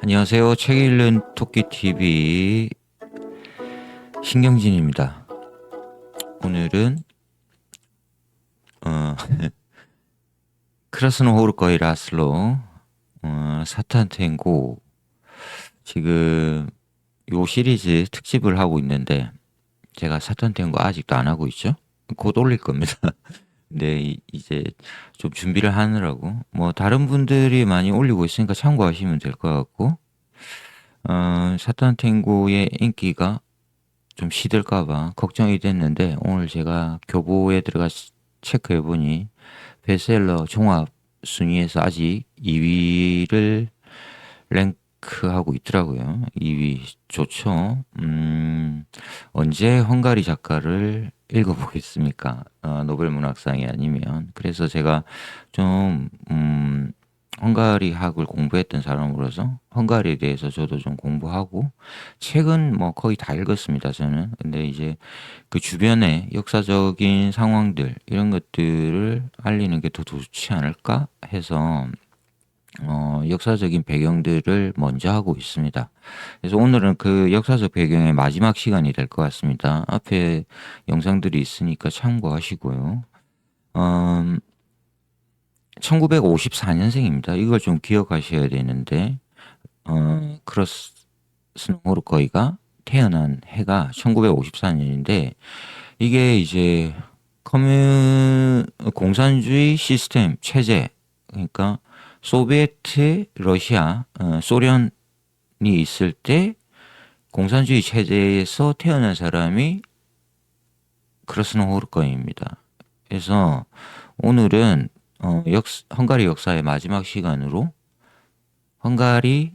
안녕하세요. 책 읽는 토끼TV 신경진입니다. 오늘은 어, 크라스노호르거이 라슬로 사탄 탱고 지금 요 시리즈 특집을 하고 있는데 제가 사탄 탱고 아직도 안 하고 있죠? 곧 올릴 겁니다. 근데 이제 좀 준비를 하느라고 뭐 다른 분들이 많이 올리고 있으니까 참고하시면 될 것 같고 사탄 탱고의 인기가 좀 시들까봐 걱정이 됐는데 오늘 제가 교보에 들어가 체크해보니 베스트셀러 종합 순위에서 아직 2위를 랭크하고 있더라고요. 2위 좋죠. 언제 헝가리 작가를 읽어보겠습니까? 노벨 문학상이 아니면. 그래서 제가 좀 헝가리 학을 공부했던 사람으로서 헝가리에 대해서 저도 좀 공부하고 책은 뭐 거의 다 읽었습니다, 저는. 근데 이제 그 주변의 역사적인 상황들 이런 것들을 알리는 게 더 좋지 않을까 해서 역사적인 배경들을 먼저 하고 있습니다. 그래서 오늘은 그 역사적 배경의 마지막 시간이 될 것 같습니다. 앞에 영상들이 있으니까 참고하시고요. 1954년생입니다. 이걸 좀 기억하셔야 되는데, 크로스노호르코이가 태어난 해가 1954년인데, 이게 이제 공산주의 시스템, 체제, 그러니까 소비에트, 러시아, 소련이 있을 때 공산주의 체제에서 태어난 사람이 크로스노호르코이입니다. 그래서 오늘은 헝가리 역사의 마지막 시간으로 헝가리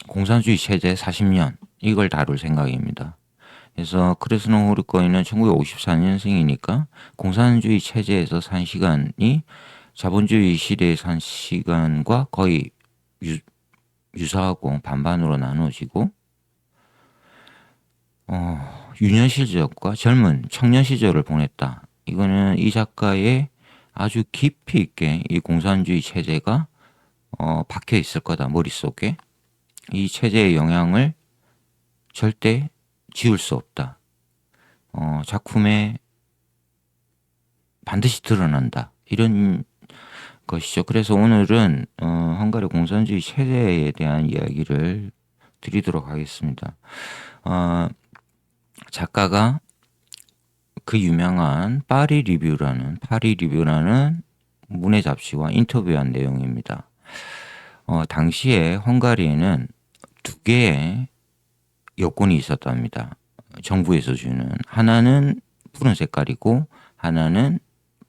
공산주의 체제 40년 이걸 다룰 생각입니다. 그래서 크르스노호르코이는 1954년생이니까 공산주의 체제에서 산 시간이 자본주의 시대에 산 시간과 거의 유사하고 반반으로 나눠지고 유년 시절과 젊은 청년 시절을 보냈다. 이거는 이 작가의 아주 깊이 있게 이 공산주의 체제가 박혀 있을 거다, 머릿속에. 이 체제의 영향을 절대 지울 수 없다. 작품에 반드시 드러난다. 이런 것이죠. 그래서 오늘은 헝가리 공산주의 체제에 대한 이야기를 드리도록 하겠습니다. 작가가 그 유명한 파리 리뷰라는 문예 잡지와 인터뷰한 내용입니다. 당시에 헝가리에는 두 개의 여권이 있었답니다. 정부에서 주는. 하나는 푸른 색깔이고 하나는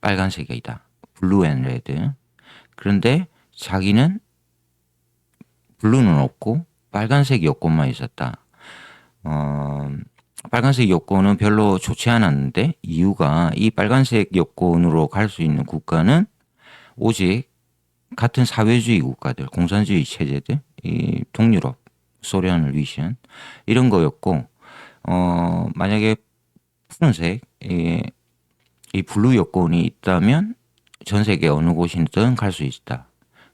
빨간색이다. 블루 앤 레드. 그런데 자기는 블루는 없고 빨간색 여권만 있었다. 빨간색 여권은 별로 좋지 않았는데 이유가 이 빨간색 여권으로 갈 수 있는 국가는 오직 같은 사회주의 국가들, 공산주의 체제들, 이 동유럽, 소련을 위시한 이런 거였고, 만약에 푸른색, 이 블루 여권이 있다면 전 세계 어느 곳이든 갈 수 있다.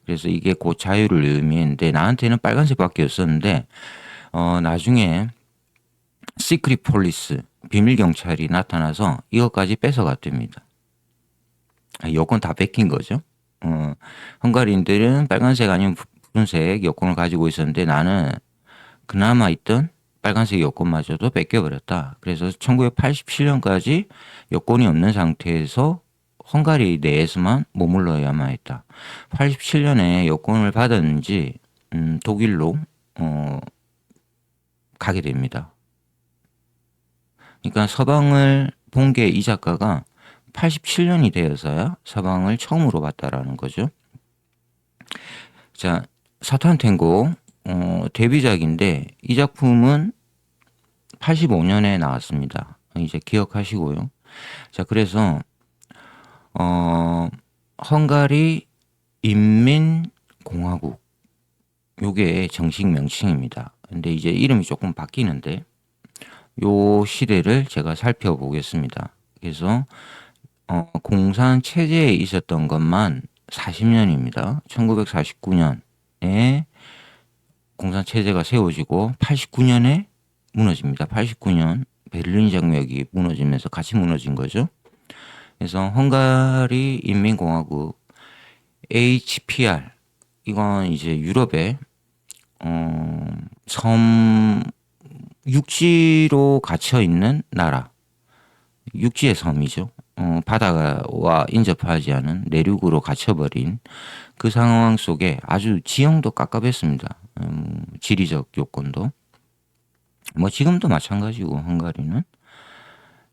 그래서 이게 곧 자유를 의미했는데 나한테는 빨간색밖에 없었는데 나중에 시크릿 폴리스, 비밀 경찰이 나타나서 이것까지 뺏어갔답니다. 여권 다 뺏긴 거죠. 헝가리인들은 빨간색 아니면 푸른색 여권을 가지고 있었는데 나는 그나마 있던 빨간색 여권마저도 뺏겨버렸다. 그래서 1987년까지 여권이 없는 상태에서 헝가리 내에서만 머물러야만 했다. 87년에 여권을 받았는지 독일로 가게 됩니다. 그러니까 서방을 본 게 이 작가가 87년이 되어서야 서방을 처음으로 봤다라는 거죠. 자, 사탄 탱고 데뷔작인데 이 작품은 85년에 나왔습니다. 이제 기억하시고요. 자, 그래서 헝가리 인민공화국 요게 정식 명칭입니다. 근데 이제 이름이 조금 바뀌는데 요 시대를 제가 살펴보겠습니다. 그래서 공산 체제에 있었던 것만 40년입니다. 1949년에 공산 체제가 세워지고 89년에 무너집니다. 89년 베를린 장벽이 무너지면서 같이 무너진 거죠. 그래서 헝가리 인민공화국 HPR, 이건 이제 유럽의 섬, 육지로 갇혀 있는 나라, 육지의 섬이죠. 바다와 인접하지 않은 내륙으로 갇혀버린 그 상황 속에 아주 지형도 깝깝했습니다. 지리적 요건도. 뭐 지금도 마찬가지고 헝가리는.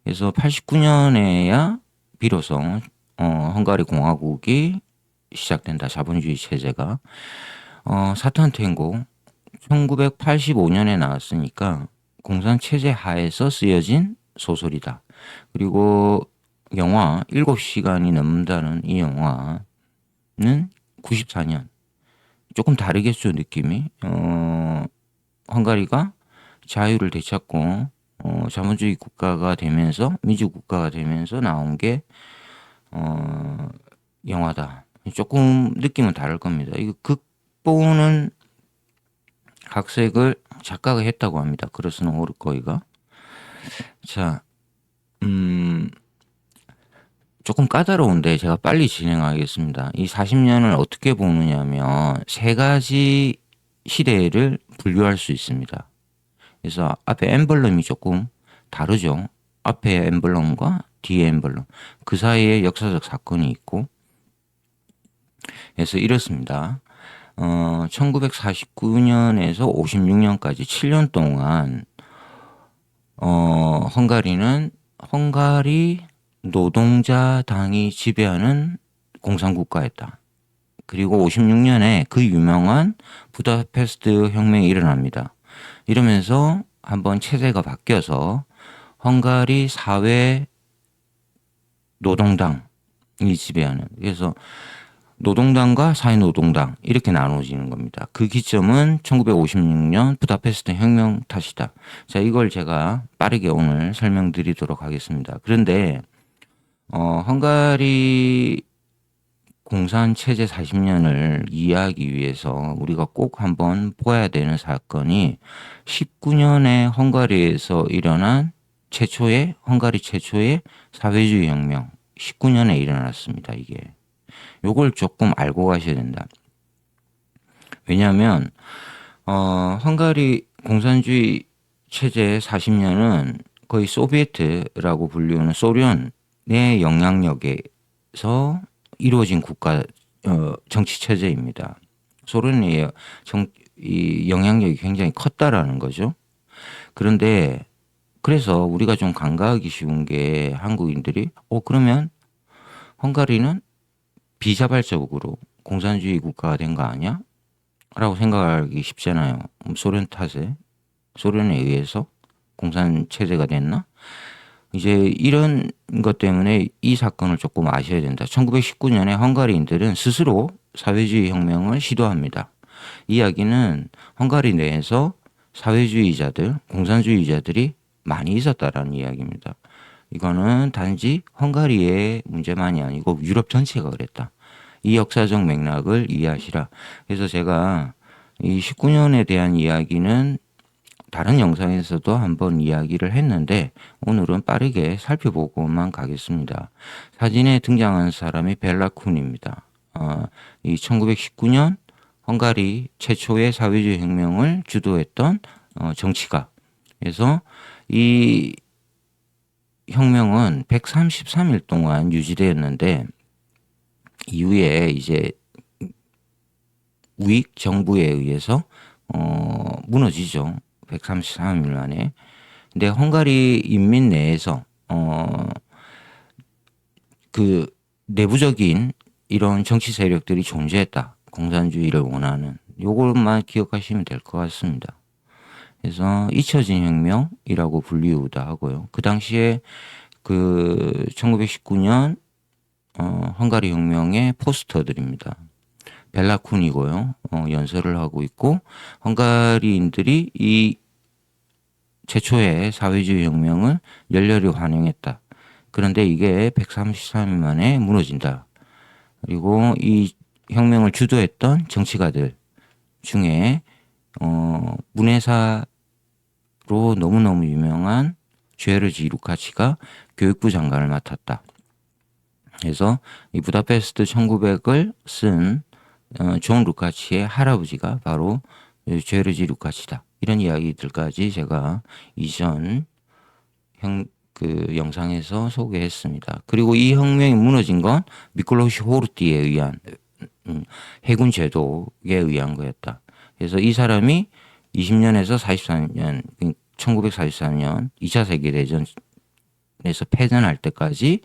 그래서 89년에야 비로소 헝가리 공화국이 시작된다. 자본주의 체제가. 사탄탱고 1985년에 나왔으니까 공산 체제 하에서 쓰여진 소설이다. 그리고 영화 7시간이 넘는다는 이 영화는 94년. 조금 다르겠죠, 느낌이. 헝가리가 자유를 되찾고 자본주의 국가가 되면서, 민주 국가가 되면서 나온 게 영화다. 조금 느낌은 다를 겁니다. 이거 극본은 각색을 작가가 했다고 합니다. 크로스노 호르코이가. 자, 조금 까다로운데 제가 빨리 진행하겠습니다. 이 40년을 어떻게 보느냐면 세 가지 시대를 분류할 수 있습니다. 그래서 앞에 엠블럼이 조금 다르죠. 앞에 엠블럼과 뒤에 엠블럼. 그 사이에 역사적 사건이 있고. 그래서 이렇습니다. 1949년에서 56년까지 7년 동안 헝가리는 헝가리 노동자당이 지배하는 공산국가였다. 그리고 56년에 그 유명한 부다페스트 혁명이 일어납니다. 이러면서 한번 체제가 바뀌어서 헝가리 사회 노동당이 지배하는, 그래서 노동당과 사회노동당 이렇게 나눠지는 겁니다. 그 기점은 1956년 부다페스트 혁명 탓이다. 자, 이걸 제가 빠르게 오늘 설명드리도록 하겠습니다. 그런데 헝가리 공산 체제 40년을 이해하기 위해서 우리가 꼭 한번 봐야 되는 사건이 19년에 헝가리에서 일어난 헝가리 최초의 사회주의 혁명, 19년에 일어났습니다. 이게. 요걸 조금 알고 가셔야 된다. 왜냐하면 헝가리 공산주의 체제 40년은 거의 소비에트라고 불리우는 소련의 영향력에서 이루어진 국가 정치 체제입니다. 소련의 이 영향력이 굉장히 컸다라는 거죠. 그런데 그래서 우리가 좀 간과하기 쉬운 게 한국인들이 그러면 헝가리는 비자발적으로 공산주의 국가가 된 거 아니야? 라고 생각하기 쉽잖아요. 소련 탓에, 소련에 의해서 공산 체제가 됐나? 이제 이런 것 때문에 이 사건을 조금 아셔야 된다. 1919년에 헝가리인들은 스스로 사회주의 혁명을 시도합니다. 이 이야기는 헝가리 내에서 사회주의자들, 공산주의자들이 많이 있었다라는 이야기입니다. 이거는 단지 헝가리의 문제만이 아니고 유럽 전체가 그랬다. 이 역사적 맥락을 이해하시라. 그래서 제가 이 19년에 대한 이야기는 다른 영상에서도 한번 이야기를 했는데 오늘은 빠르게 살펴보고만 가겠습니다. 사진에 등장한 사람이 벨라 쿤입니다. 이 1919년 헝가리 최초의 사회주의 혁명을 주도했던 정치가. 그래서 이 혁명은 133일 동안 유지되었는데 이후에 이제 우익 정부에 의해서 무너지죠. 133일 만에. 근데 헝가리 인민 내에서 그 내부적인 이런 정치 세력들이 존재했다. 공산주의를 원하는. 요것만 기억하시면 될 것 같습니다. 그래서 잊혀진 혁명이라고 불리우기도 하고요. 그 당시에 그 1919년 헝가리 혁명의 포스터들입니다. 벨라쿤이고요. 연설을 하고 있고 헝가리인들이 이 최초의 사회주의 혁명을 열렬히 환영했다. 그런데 이게 133일 만에 무너진다. 그리고 이 혁명을 주도했던 정치가들 중에 문해사로 너무너무 유명한 죄르지 루카치가 교육부 장관을 맡았다. 그래서 이 부다페스트 1900을 쓴 존 루카치의 할아버지가 바로 죄르지 루카치다. 이런 이야기들까지 제가 이전 그 영상에서 소개했습니다. 그리고 이 혁명이 무너진 건 미클로시 호르티에 의한 해군 제도에 의한 거였다. 그래서 이 사람이 20년에서 44년, 1944년 2차 세계대전에서 패전할 때까지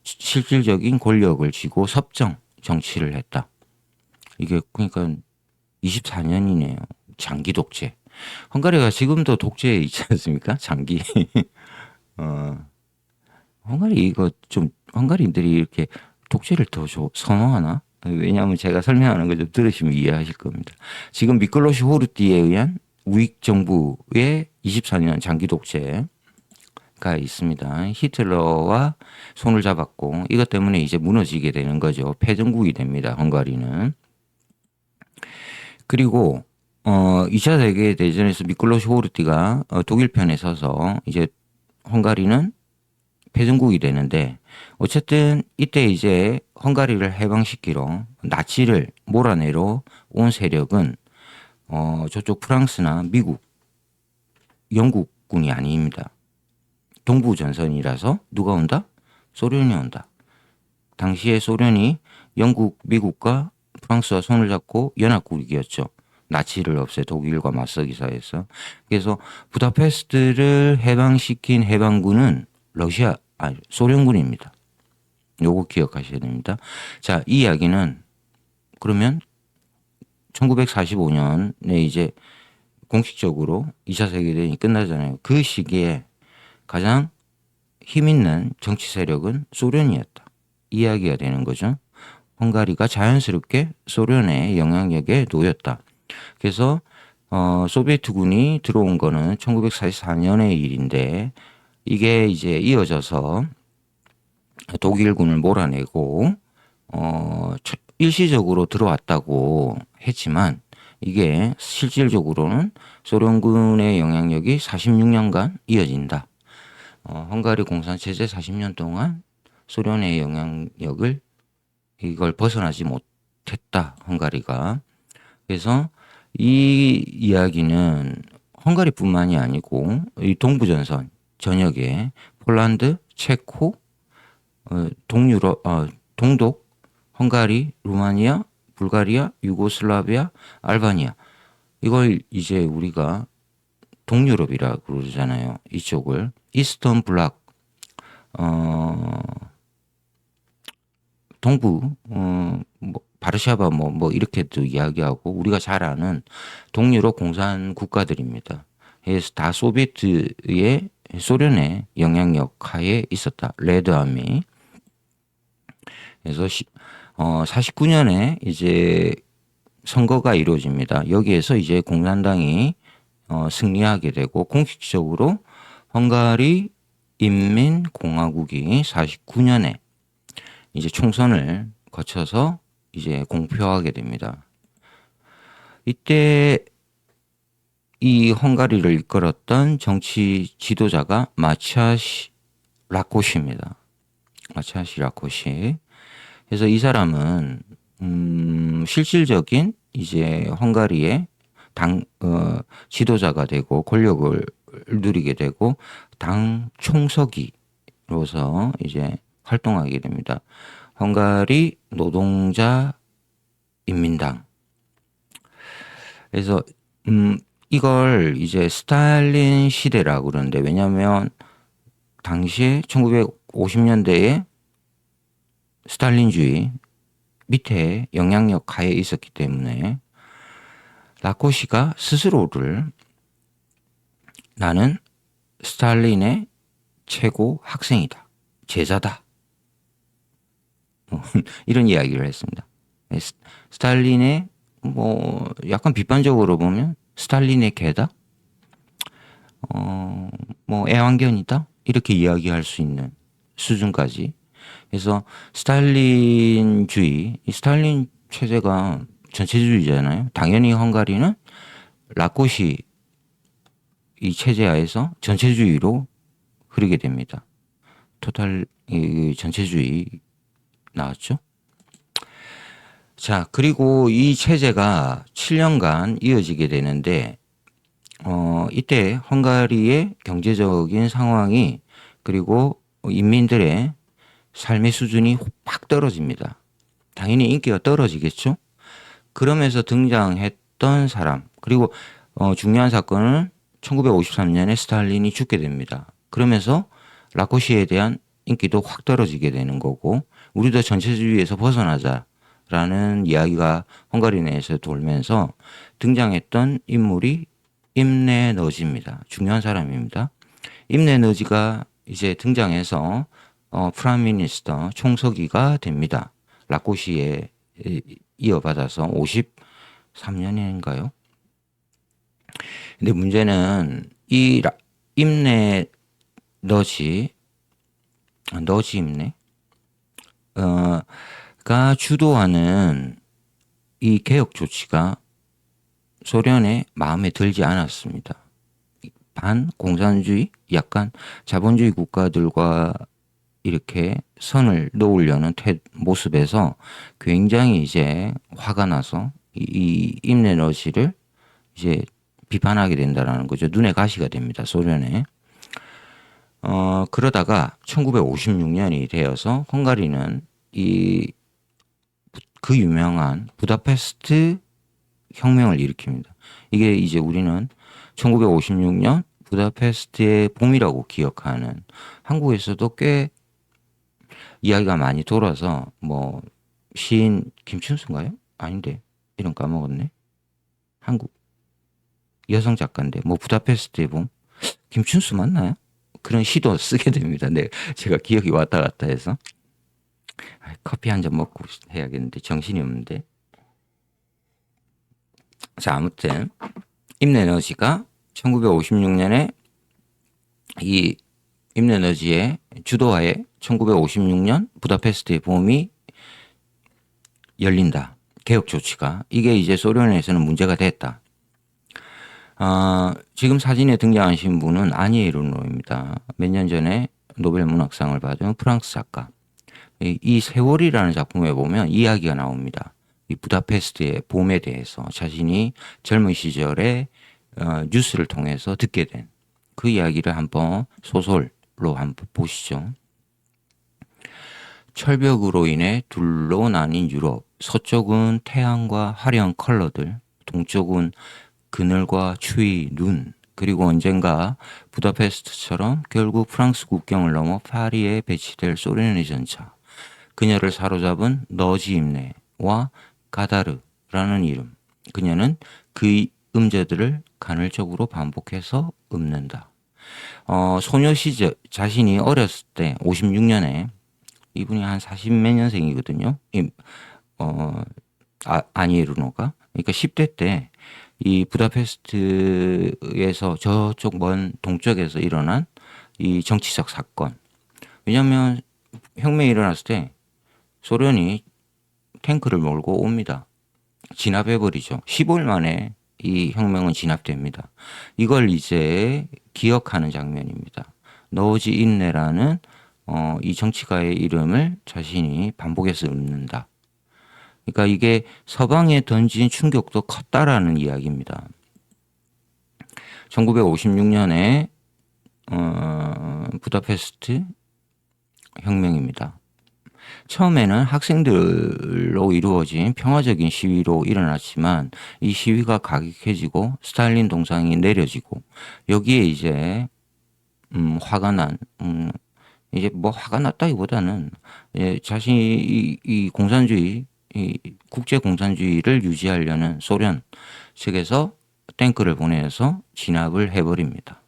실질적인 권력을 쥐고 섭정 정치를 했다. 이게 그러니까 24년이네요. 장기 독재. 헝가리가 지금도 독재에 있지 않습니까? 장기. 헝가리 이거 좀 헝가리인들이 이렇게 독재를 더 선호하나? 왜냐하면 제가 설명하는 걸 좀 들으시면 이해하실 겁니다. 지금 미클로시 호르티에 의한 우익 정부의 24년 장기 독재가 있습니다. 히틀러와 손을 잡았고 이것 때문에 이제 무너지게 되는 거죠. 패전국이 됩니다. 헝가리는. 그리고 2차 세계대전에서 미클로시 호르티가 독일 편에 서서 이제 헝가리는 패전국이 되는데 어쨌든 이때 이제 헝가리를 해방시키러 나치를 몰아내러 온 세력은 저쪽 프랑스나 미국, 영국군이 아닙니다. 동부전선이라서 누가 온다? 소련이 온다. 당시에 소련이 영국, 미국과 프랑스와 손을 잡고 연합국이었죠. 나치를 없애 독일과 맞서기 사이에서. 그래서 부다페스트를 해방시킨 해방군은 소련군입니다. 요거 기억하셔야 됩니다. 자, 이 이야기는 그러면 1945년에 이제 공식적으로 2차 세계대전이 끝나잖아요. 그 시기에 가장 힘 있는 정치 세력은 소련이었다. 이야기가 되는 거죠. 헝가리가 자연스럽게 소련의 영향력에 놓였다. 그래서 소비에트군이 들어온 거는 1944년의 일인데 이게 이제 이어져서 독일군을 몰아내고 일시적으로 들어왔다고 했지만 이게 실질적으로는 소련군의 영향력이 46년간 이어진다. 헝가리 공산체제 40년 동안 소련의 영향력을 이걸 벗어나지 못했다. 헝가리가. 그래서 이 이야기는 헝가리뿐만이 아니고 이 동부전선 전역에 폴란드, 체코, 동유럽, 동독, 헝가리, 루마니아, 불가리아, 유고슬라비아, 알바니아 이걸 이제 우리가 동유럽이라고 그러잖아요. 이쪽을 이스턴 블락 동부 뭐 바르샤바 뭐 이렇게도 이야기하고 우리가 잘 아는 동유럽 공산 국가들입니다. 그래서 다 소비에트의 소련의 영향력 하에 있었다. 레드아미. 그래서 49년에 이제 선거가 이루어집니다. 여기에서 이제 공산당이 승리하게 되고 공식적으로 헝가리 인민공화국이 49년에 이제 총선을 거쳐서 이제 공표하게 됩니다. 이때 이 헝가리를 이끌었던 정치 지도자가 마차시 라코시입니다. 마차시 라코시. 그래서 이 사람은 실질적인 이제 헝가리의 지도자가 되고 권력을 누리게 되고 당 총서기로서 이제 활동하게 됩니다. 헝가리 노동자 인민당. 그래서 이걸 이제 스탈린 시대라고 그러는데 왜냐하면 당시에 1950년대에 스탈린주의 밑에 영향력 하에 있었기 때문에 라코시가 스스로를 나는 스탈린의 최고 학생이다. 제자다. 이런 이야기를 했습니다. 스탈린의 뭐 약간 비판적으로 보면 스탈린의 개다. 뭐 애완견이다. 이렇게 이야기할 수 있는 수준까지. 그래서 스탈린주의, 이 스탈린 체제가 전체주의잖아요. 당연히 헝가리는 라코시 이 체제 하에서 전체주의로 흐르게 됩니다. 토탈 전체주의 나왔죠. 자, 그리고 이 체제가 7년간 이어지게 되는데 이때 헝가리의 경제적인 상황이 그리고 인민들의 삶의 수준이 확 떨어집니다. 당연히 인기가 떨어지겠죠. 그러면서 등장했던 사람 그리고 중요한 사건은 1953년에 스탈린이 죽게 됩니다. 그러면서 라코시에 대한 인기도 확 떨어지게 되는 거고 우리도 전체주의에서 벗어나자라는 이야기가 헝가리 내에서 돌면서 등장했던 인물이 임레 너지입니다. 중요한 사람입니다. 임레 너지가 이제 등장해서 프라임 미니스터 총서기가 됩니다. 라코시에 이어받아서 53년인가요? 근데 문제는 이 임레 너지 임레 가 주도하는 이 개혁 조치가 소련의 마음에 들지 않았습니다. 반공산주의, 약간 자본주의 국가들과 이렇게 선을 놓으려는 모습에서 굉장히 이제 화가 나서 이 임레 너지를 이제 비판하게 된다라는 거죠. 눈에 가시가 됩니다. 소련에. 그러다가 1956년이 되어서 헝가리는 그 유명한 부다페스트 혁명을 일으킵니다. 이게 이제 우리는 1956년 부다페스트의 봄이라고 기억하는, 한국에서도 꽤 이야기가 많이 돌아서 뭐 시인 김춘수인가요? 아닌데 이름 까먹었네. 한국 여성 작가인데 뭐 부다페스트의 봄, 김춘수 맞나요? 그런 시도 쓰게 됩니다. 네, 제가 기억이 왔다 갔다 해서 커피 한 잔 먹고 해야겠는데 정신이 없는데. 자, 아무튼 임레 너지가 1956년에 이 임레 너지의 주도하에 1956년 부다페스트의 봄이 열린다. 개혁 조치가. 이게 이제 소련에서는 문제가 됐다. 지금 사진에 등장하신 분은 아니 에르노입니다. 몇 년 전에 노벨 문학상을 받은 프랑스 작가. 이 세월이라는 작품에 보면 이야기가 나옵니다. 이 부다페스트의 봄에 대해서 자신이 젊은 시절에 뉴스를 통해서 듣게 된 그 이야기를 한번 소설로 한번 보시죠. 철벽으로 인해 둘로 나뉜 유럽, 서쪽은 태양과 화려한 컬러들, 동쪽은 그늘과 추위, 눈, 그리고 언젠가 부다페스트처럼 결국 프랑스 국경을 넘어 파리에 배치될 소련의 전차. 그녀를 사로잡은 너지 임레와 가다르라는 이름. 그녀는 그 음제들을 간헐적으로 반복해서 읊는다. 소녀 시절 자신이 어렸을 때 56년에 이분이 한 40 몇 년생이거든요. 아니에르노가. 그러니까 10대 때 이 부다페스트에서 저쪽 먼 동쪽에서 일어난 이 정치적 사건. 왜냐하면 혁명이 일어났을 때 소련이 탱크를 몰고 옵니다. 진압해버리죠. 15일 만에 이 혁명은 진압됩니다. 이걸 이제 기억하는 장면입니다. 너지 임레라는 이 정치가의 이름을 자신이 반복해서 읊는다. 그러니까 이게 서방에 던진 충격도 컸다라는 이야기입니다. 1956년에 부다페스트 혁명입니다. 처음에는 학생들로 이루어진 평화적인 시위로 일어났지만 이 시위가 가격해지고 스탈린 동상이 내려지고 여기에 이제 화가 난 이제 뭐 화가 났다기보다는 자신이 이 공산주의 이 국제 공산주의를 유지하려는 소련 측에서 탱크를 보내서 진압을 해버립니다.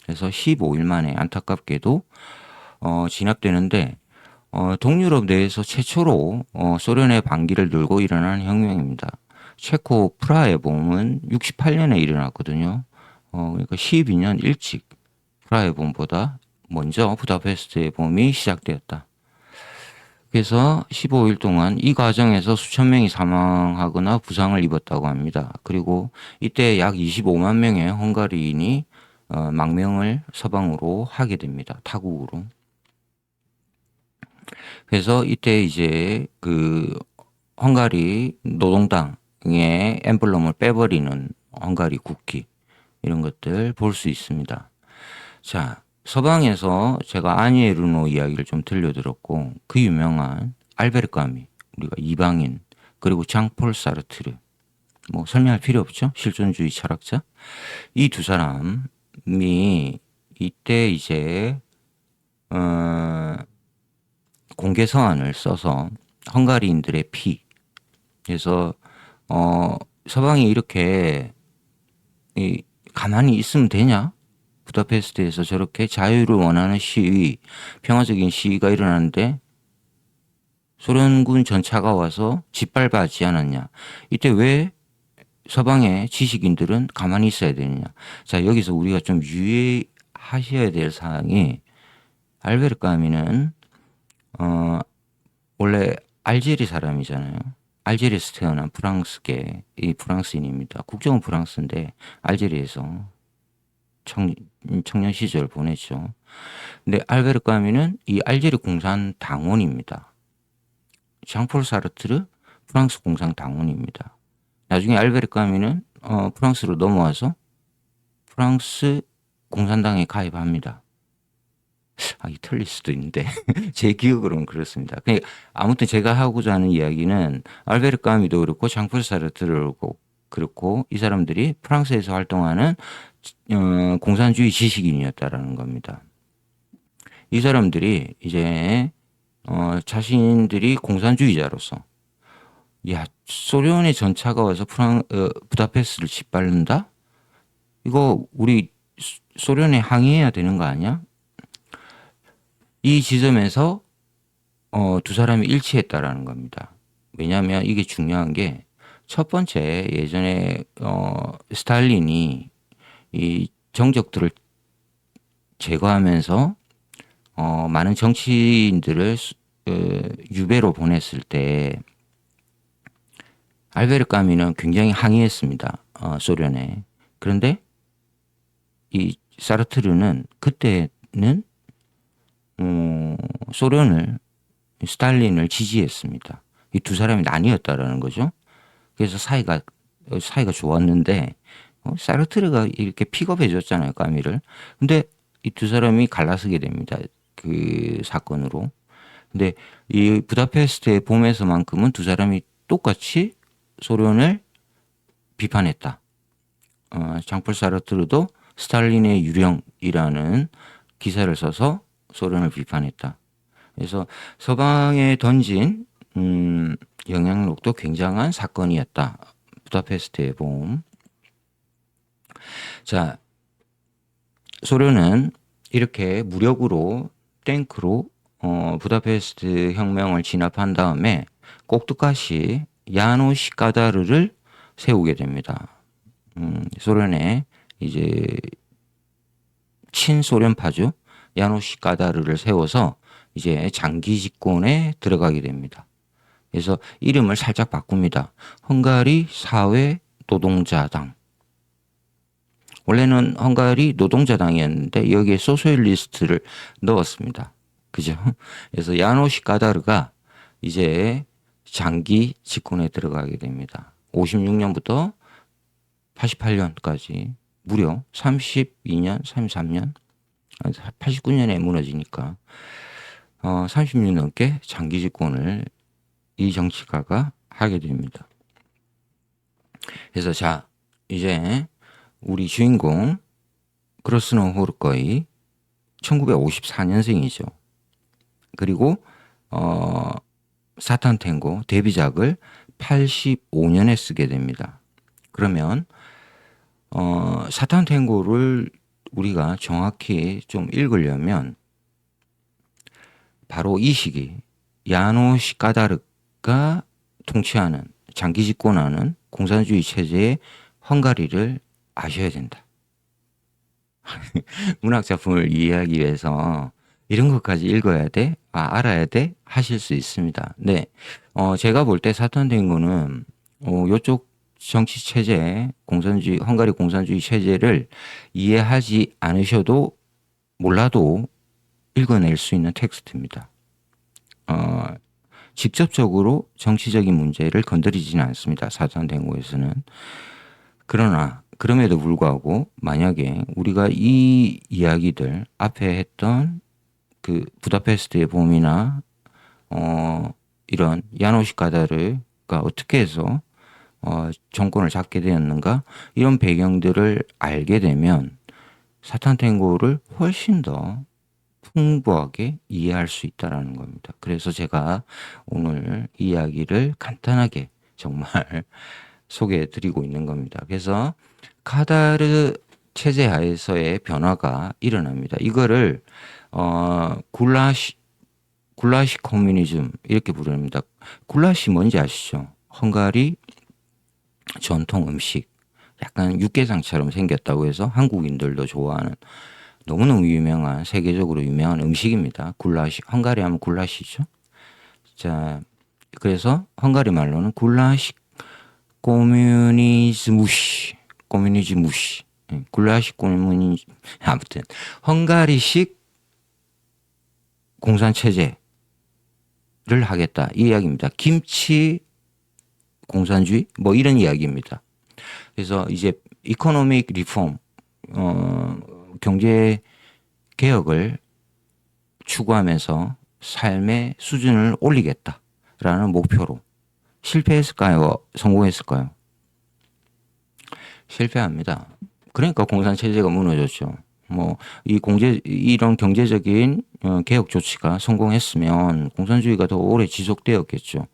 그래서 15일 만에 안타깝게도 진압되는데 동유럽 내에서 최초로 소련의 반기를 들고 일어난 혁명입니다. 체코 프라하의 봄은 68년에 일어났거든요. 그러니까 12년 일찍 프라하의 봄보다 먼저 부다페스트의 봄이 시작되었다. 그래서 15일 동안 이 과정에서 수천 명이 사망하거나 부상을 입었다고 합니다. 그리고 이때 약 25만 명의 헝가리인이 망명을 서방으로 하게 됩니다. 타국으로. 그래서 이때 이제 그 헝가리 노동당의 엠블럼을 빼버리는 헝가리 국기 이런 것들 볼 수 있습니다. 자, 서방에서 제가 아니에 르노 이야기를 좀 들려드렸고 그 유명한 알베르 까미 우리가 이방인 그리고 장폴 사르트르 뭐 설명할 필요 없죠. 실존주의 철학자 이 두 사람이 이때 이제 공개 서한을 써서 헝가리인들의 피 그래서 서방이 이렇게 가만히 있으면 되냐? 부다페스트에서 저렇게 자유를 원하는 시위, 평화적인 시위가 일어나는데 소련군 전차가 와서 짓밟아지 않았냐? 이때 왜 서방의 지식인들은 가만히 있어야 되느냐? 자, 여기서 우리가 좀 유의하셔야 될 사항이 알베르 까미는 원래 알제리 사람이잖아요. 알제리에서 태어난 프랑스계 이 프랑스인입니다. 국적은 프랑스인데 알제리에서 청년 시절 보냈죠. 근데 알베르 까미는 이 알제리 공산당원입니다. 장폴 사르트르 프랑스 공산당원입니다. 나중에 알베르 까미는 프랑스로 넘어와서 프랑스 공산당에 가입합니다. 이 틀릴 수도 있는데 제 기억으로는 그렇습니다. 아무튼 제가 하고자 하는 이야기는 알베르 까미도 그렇고 장폴 사르트르도 그렇고 이 사람들이 프랑스에서 활동하는 공산주의 지식인이었다라는 겁니다. 이 사람들이 이제 자신들이 공산주의자로서 야 소련의 전차가 와서 부다페스트를 짓밟는다? 이거 우리 소련에 항의해야 되는 거 아니야? 이 지점에서 두 사람이 일치했다라는 겁니다. 왜냐하면 이게 중요한 게 첫 번째 예전에 스탈린이 이 정적들을 제거하면서 많은 정치인들을 유배로 보냈을 때 알베르 까미는 굉장히 항의했습니다. 소련에. 그런데 이 사르트르는 그때는 소련을 스탈린을 지지했습니다. 이 두 사람이 나뉘었다라는 거죠. 그래서 사이가 좋았는데 사르트르가 이렇게 픽업해 줬잖아요, 까미를. 근데 이 두 사람이 갈라서게 됩니다. 그 사건으로. 근데 이 부다페스트의 봄에서만큼은 두 사람이 똑같이 소련을 비판했다. 장폴 사르트르도 스탈린의 유령이라는 기사를 써서 소련을 비판했다. 그래서 서방에 던진 영향력도 굉장한 사건이었다. 부다페스트의 봄. 자, 소련은 이렇게 무력으로 탱크로 부다페스트 혁명을 진압한 다음에 꼭두가시 야노시 까다르를 세우게 됩니다. 소련의 이제 친소련파죠. 야노시 까다르를 세워서 이제 장기 집권에 들어가게 됩니다. 그래서 이름을 살짝 바꿉니다. 헝가리 사회 노동자당. 원래는 헝가리 노동자당이었는데 여기에 소셜리스트를 넣었습니다. 그죠? 그래서 야노시 까다르가 이제 장기 집권에 들어가게 됩니다. 56년부터 88년까지 무려 32년, 33년, 89년에 무너지니까 30년 넘게 장기 집권을 이 정치가가 하게 됩니다. 그래서 자 이제 우리 주인공 크로스노 호르코이 1954년생이죠. 그리고 사탄 탱고 데뷔작을 85년에 쓰게 됩니다. 그러면 사탄 탱고를 우리가 정확히 좀 읽으려면 바로 이 시기 야노시 까다르가 통치하는 장기 집권하는 공산주의 체제의 헝가리를 아셔야 된다. 문학 작품을 이해하기 위해서 이런 것까지 읽어야 돼? 알아야 돼? 하실 수 있습니다. 네. 제가 볼 때 사탄탱고는, 요쪽 정치 체제, 공산주의, 헝가리 공산주의 체제를 이해하지 않으셔도 몰라도 읽어낼 수 있는 텍스트입니다. 직접적으로 정치적인 문제를 건드리지는 않습니다. 사탄탱고에서는. 그러나 그럼에도 불구하고 만약에 우리가 이 이야기들 앞에 했던 그 부다페스트의 봄이나 이런 야노시 가다르가 어떻게 해서 정권을 잡게 되었는가 이런 배경들을 알게 되면 사탄탱고를 훨씬 더 풍부하게 이해할 수 있다라는 겁니다. 그래서 제가 오늘 이야기를 간단하게 정말 소개해 드리고 있는 겁니다. 그래서 카다르 체제 하에서의 변화가 일어납니다. 이거를 굴라시 커뮤니즘 이렇게 부릅니다. 굴라시 뭔지 아시죠? 헝가리 전통 음식. 약간 육개장처럼 생겼다고 해서 한국인들도 좋아하는 너무너무 유명한 세계적으로 유명한 음식입니다. 굴라시. 헝가리 하면 굴라시죠. 자, 그래서 헝가리 말로는 굴라시 꼬뮤니즈무시. 굴라시 꼬뮤니즘. 아무튼 헝가리식 공산 체제를 하겠다 이 이야기입니다. 김치 공산주의 뭐 이런 이야기입니다. 그래서 이제 이코노믹 리폼 경제 개혁을 추구하면서 삶의 수준을 올리겠다라는 목표로 실패했을까요? 성공했을까요? 실패합니다. 그러니까 공산 체제가 무너졌죠. 뭐 이런 경제적인 개혁 조치가 성공했으면 공산주의가 더 오래 지속되었겠죠.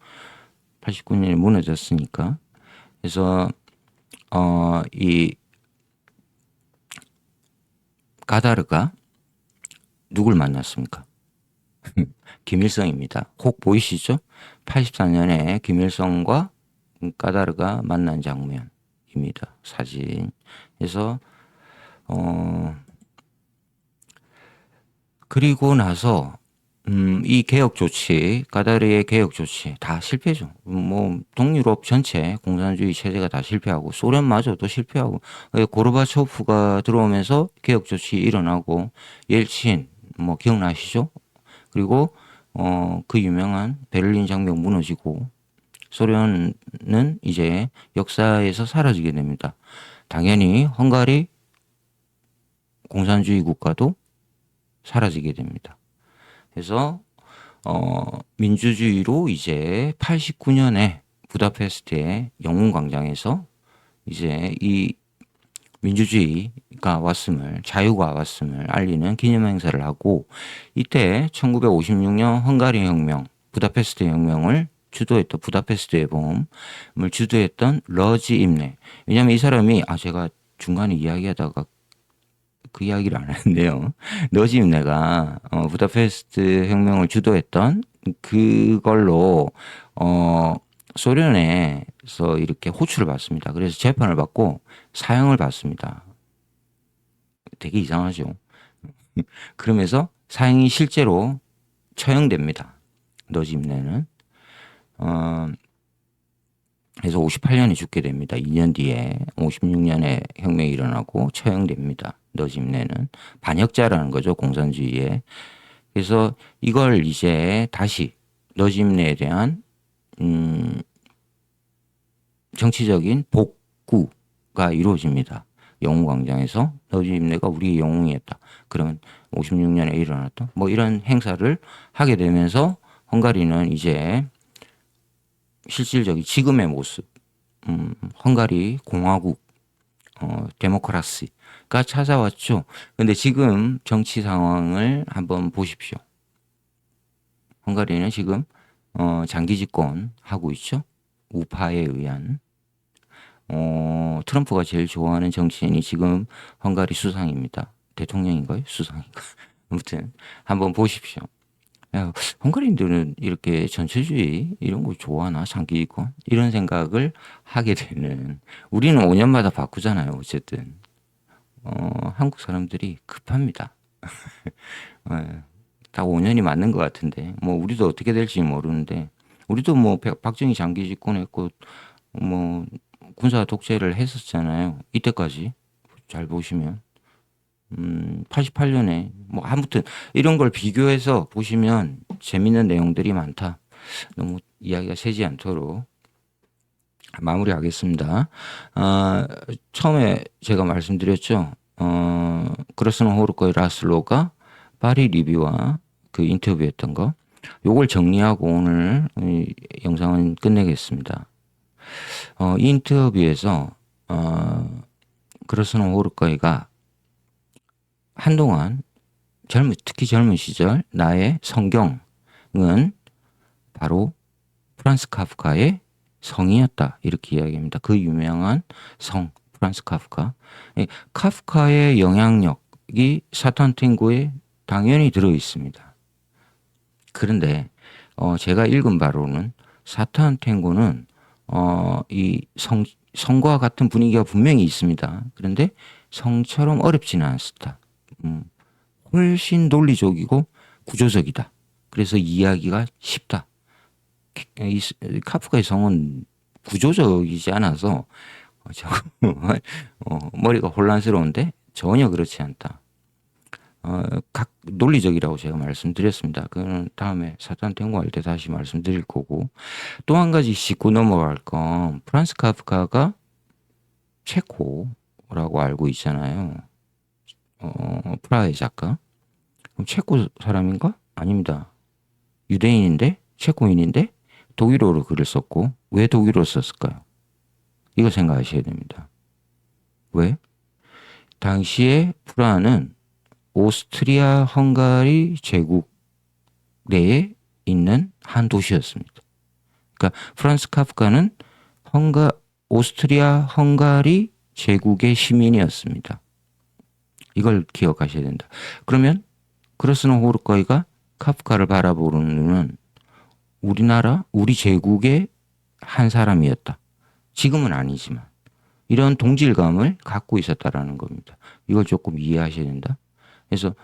89년에 무너졌으니까. 그래서 이 가다르가 누굴 만났습니까? 김일성입니다. 혹 보이시죠? 84년에 김일성과 까다르가 만난 장면입니다. 사진. 그래서 그리고 나서 이 개혁 조치, 까다르의 개혁 조치 다 실패죠. 뭐 동유럽 전체 공산주의 체제가 다 실패하고 소련마저도 실패하고 고르바초프가 들어오면서 개혁 조치 일어나고 옐친 뭐 기억나시죠? 그리고 그 유명한 베를린 장벽 무너지고 소련은 이제 역사에서 사라지게 됩니다. 당연히 헝가리 공산주의 국가도 사라지게 됩니다. 그래서 민주주의로 이제 89년에 부다페스트의 영웅광장에서 이제 이 민주주의가 왔음을, 자유가 왔음을 알리는 기념행사를 하고, 이때 1956년 헝가리 혁명, 부다페스트 혁명을 주도했던 부다페스트의 봄을 주도했던 러지 임네. 왜냐하면 이 사람이 제가 중간에 이야기하다가 그 이야기를 안 했는데요. 러지 임네가 부다페스트 혁명을 주도했던 그걸로 소련에서 이렇게 호출을 받습니다. 그래서 재판을 받고 사형을 받습니다. 되게 이상하죠. 그러면서 사형이 실제로 처형됩니다. 너짐네는. 그래서 58년에 죽게 됩니다. 2년 뒤에 56년에 혁명이 일어나고 처형됩니다. 너짐네는 반역자라는 거죠. 공산주의에. 그래서 이걸 이제 다시 너짐네에 대한 정치적인 복구가 이루어집니다. 영웅광장에서 너짐네가 우리의 영웅이었다. 그러면 56년에 일어났던 뭐 이런 행사를 하게 되면서 헝가리는 이제 실질적인 지금의 모습, 헝가리 공화국, 데모크라시가 찾아왔죠. 근데 지금 정치 상황을 한번 보십시오. 헝가리는 지금 장기 집권 하고 있죠. 우파에 의한. 트럼프가 제일 좋아하는 정치인이 지금 헝가리 수상입니다. 대통령인가요? 수상인가? 아무튼 한번 보십시오. 야, 헝가리인들은 이렇게 전체주의 이런 거 좋아하나? 장기 집권? 이런 생각을 하게 되는. 우리는 5년마다 바꾸잖아요. 어쨌든. 한국 사람들이 급합니다. 딱 5년이 맞는 것 같은데 뭐 우리도 어떻게 될지 모르는데 우리도 뭐 박정희 장기 집권했고 뭐 군사 독재를 했었잖아요. 이때까지 잘 보시면 88년에 뭐 아무튼 이런 걸 비교해서 보시면 재밌는 내용들이 많다. 너무 이야기가 새지 않도록 마무리하겠습니다. 처음에 제가 말씀드렸죠. 그로스는 호르코의 라슬로가 파리 리뷰와 그 인터뷰했던 거. 요걸 정리하고 오늘 이 영상은 끝내겠습니다. 이 인터뷰에서 그로스는 호르코이가 한동안 특히 젊은 시절 나의 성경은 바로 프란츠 카프카의 성이었다. 이렇게 이야기합니다. 그 유명한 성 프란츠 카프카. 카프카의 영향력이 사탄 탱고에 당연히 들어 있습니다. 그런데 제가 읽은 바로는 사탄 탱고는 이 성과 같은 분위기가 분명히 있습니다. 그런데 성처럼 어렵지는 않습니다. 훨씬 논리적이고 구조적이다. 그래서 이해하기가 쉽다. 이 카프카의 성은 구조적이지 않아서 정말 머리가 혼란스러운데 전혀 그렇지 않다. 각 논리적이라고 제가 말씀드렸습니다. 그건 다음에 사탄 탱고할 때 다시 말씀드릴 거고 또 한 가지 짚고 넘어갈 건 프란츠 카프카가 체코라고 알고 있잖아요. 프라하의 작가. 그럼 체코 사람인가? 아닙니다. 유대인인데 체코인인데 독일어로 글을 썼고 왜 독일어로 썼을까요? 이거 생각하셔야 됩니다. 왜? 당시에 프라하는 오스트리아 헝가리 제국 내에 있는 한 도시였습니다. 그러니까 프란츠 카프카는 오스트리아 헝가리 제국의 시민이었습니다. 이걸 기억하셔야 된다. 그러면 그로스는 호르코이가 카프카를 바라보는 눈은 우리 제국의 한 사람이었다. 지금은 아니지만 이런 동질감을 갖고 있었다라는 겁니다. 이걸 조금 이해하셔야 된다. 그래서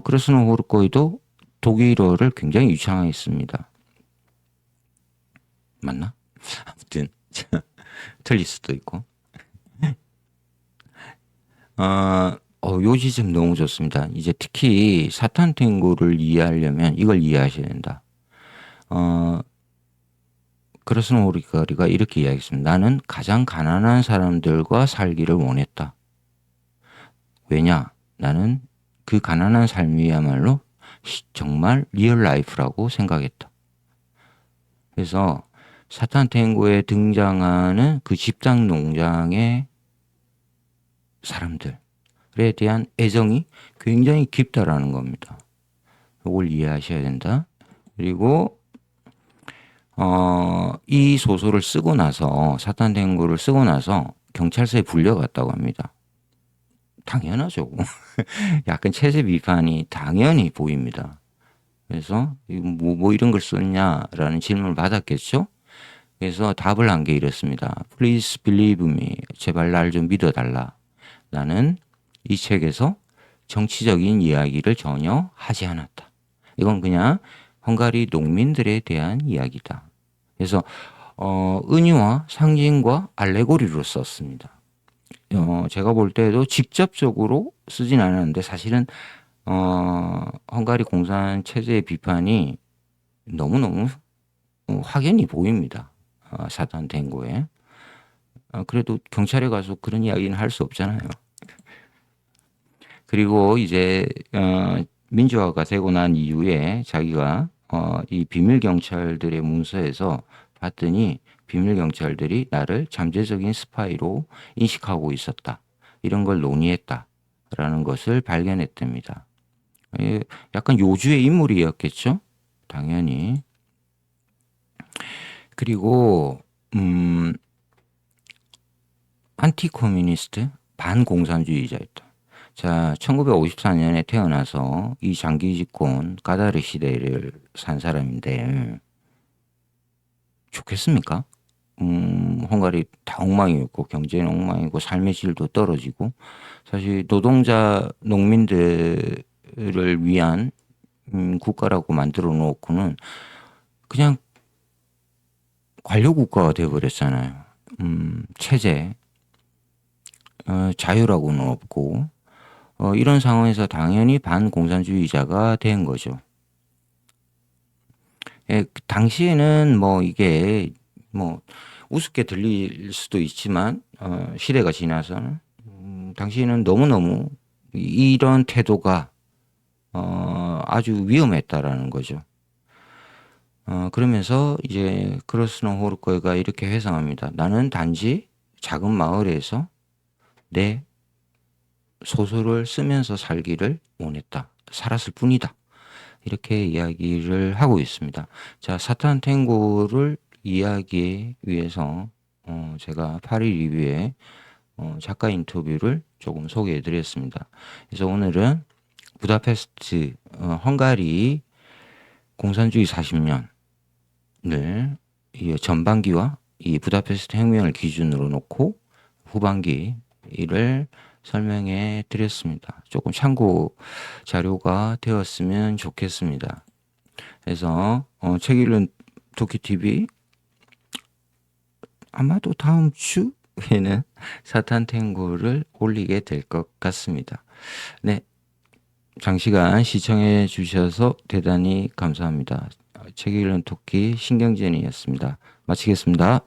그로스는 호르코이도 독일어를 굉장히 유창했습니다. 맞나? 아무튼 틀릴 수도 있고. 요 지점 너무 좋습니다. 이제 특히 사탄 탱고를 이해하려면 이걸 이해하셔야 된다. 그로스는 호르코이가 이렇게 이야기했습니다. 나는 가장 가난한 사람들과 살기를 원했다. 왜냐? 나는 그 가난한 삶이야말로 정말 리얼 라이프라고 생각했다. 그래서 사탄 탱고에 등장하는 그 집단 농장의 사람들에 대한 애정이 굉장히 깊다라는 겁니다. 이걸 이해하셔야 된다. 그리고 이 소설을 쓰고 나서 사탄 탱고를 쓰고 나서 경찰서에 불려갔다고 합니다. 당연하죠. 약간 체제 비판이 당연히 보입니다. 그래서 뭐 이런 걸 썼냐라는 질문을 받았겠죠. 그래서 답을 한 게 이렇습니다. Please believe me. 제발 날 좀 믿어달라. 나는 이 책에서 정치적인 이야기를 전혀 하지 않았다. 이건 그냥 헝가리 농민들에 대한 이야기다. 그래서 은유와 상징과 알레고리로 썼습니다. 제가 볼 때도 직접적으로 쓰진 않았는데 사실은 헝가리 공산 체제의 비판이 너무너무 확연히 보입니다. 사탄 탱고에. 그래도 경찰에 가서 그런 이야기는 할 수 없잖아요. 그리고 이제 민주화가 되고 난 이후에 자기가 이 비밀 경찰들의 문서에서 봤더니 비밀 경찰들이 나를 잠재적인 스파이로 인식하고 있었다. 이런 걸 논의했다라는 것을 발견했답니다. 약간 요주의 인물이었겠죠? 당연히. 그리고 안티코뮤니스트, 반공산주의자였다. 자, 1954년에 태어나서 이 장기 집권 까다르 시대를 산 사람인데 좋겠습니까? 헝가리 다 엉망이었고 경제는 엉망이고 삶의 질도 떨어지고 사실 노동자 농민들을 위한 국가라고 만들어 놓고는 그냥 관료 국가가 되어버렸잖아요. 체제, 자유라고는 없고, 이런 상황에서 당연히 반공산주의자가 된 거죠. 예, 그 당시에는 뭐 이게 뭐 우습게 들릴 수도 있지만, 시대가 지나서는, 당시에는 너무너무 이런 태도가, 아주 위험했다라는 거죠. 그러면서 이제 크로스노호르코가 이렇게 회상합니다. 나는 단지 작은 마을에서 내 소설을 쓰면서 살기를 원했다. 살았을 뿐이다. 이렇게 이야기를 하고 있습니다. 자, 사탄 탱고를 이야기하기 위해서 제가 파리 리뷰에 작가 인터뷰를 조금 소개해 드렸습니다. 그래서 오늘은 부다페스트, 헝가리 공산주의 40년을 이 전반기와 이 부다페스트 혁명을 기준으로 놓고 후반기를 설명해 드렸습니다. 조금 참고 자료가 되었으면 좋겠습니다. 그래서 책 읽는 도끼TV 아마도 다음 주에는 사탄 탱고를 올리게 될 것 같습니다. 네, 장시간 시청해 주셔서 대단히 감사합니다. 책 읽는 토끼 신경진이었습니다. 마치겠습니다.